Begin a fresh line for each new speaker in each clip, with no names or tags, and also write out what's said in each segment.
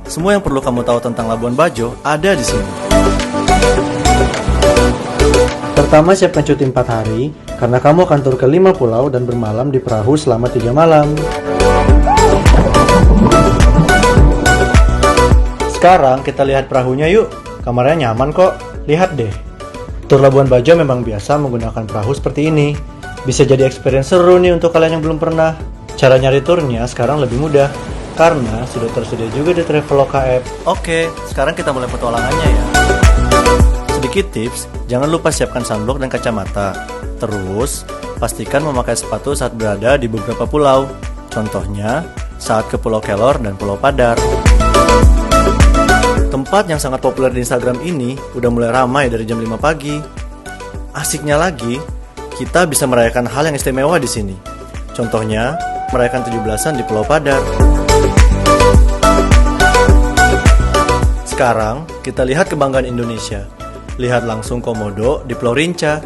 Semua yang perlu kamu tahu tentang Labuan Bajo ada di sini.
Pertama, siapkan cuti 4 hari, karena kamu akan tur ke 5 pulau dan bermalam di perahu selama 3 malam. Sekarang kita lihat perahunya yuk. Kamarnya nyaman kok. Lihat deh. Tur Labuan Bajo memang biasa menggunakan perahu seperti ini. Bisa jadi experience seru nih untuk kalian yang belum pernah. Cara nyari turnya sekarang lebih mudah, karena sudah tersedia juga di Traveloka app.
Oke, sekarang kita mulai petualangannya ya. Sedikit tips, jangan lupa siapkan sunblock dan kacamata. Terus, pastikan memakai sepatu saat berada di beberapa pulau. Contohnya, saat ke Pulau Kelor dan Pulau Padar. Tempat yang sangat populer di Instagram ini udah mulai ramai dari jam 5 pagi. Asiknya lagi, kita bisa merayakan hal yang istimewa di sini. Contohnya, merayakan 17-an di Pulau Padar. Sekarang, kita lihat kebanggaan Indonesia. Lihat langsung komodo di Pulau Rinca.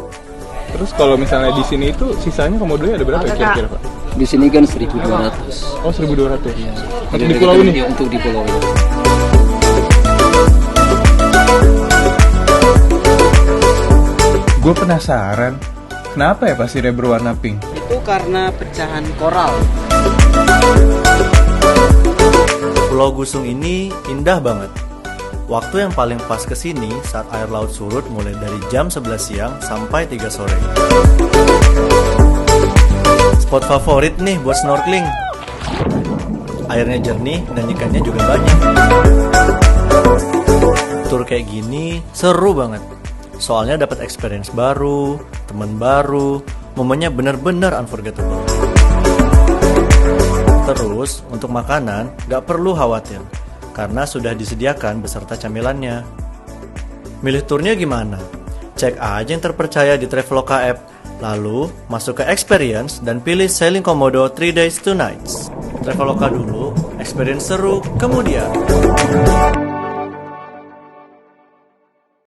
Terus kalau misalnya di sini itu sisanya komodonya ada berapa ya kira-kira, Pak?
Di sini kan 1.200.
Oh, 1.200.
Iya.
Untuk di pulau ini?
Untuk di pulau ini.
Gue penasaran, kenapa ya pasirnya berwarna pink?
Itu karena pecahan koral.
Pulau Gusung ini indah banget. Waktu yang paling pas ke sini saat air laut surut mulai dari jam 11 siang sampai 3 sore. Spot favorit nih buat snorkeling. Airnya jernih dan ikannya juga banyak. Tur kayak gini seru banget. Soalnya dapat experience baru, teman baru, momennya bener-bener unforgettable. Terus, untuk makanan gak perlu khawatir, karena sudah disediakan beserta camilannya. Milih turnya gimana? Cek aja yang terpercaya di Traveloka app, lalu masuk ke experience dan pilih Sailing Komodo 3 Days 2 Nights. Traveloka dulu, experience seru kemudian.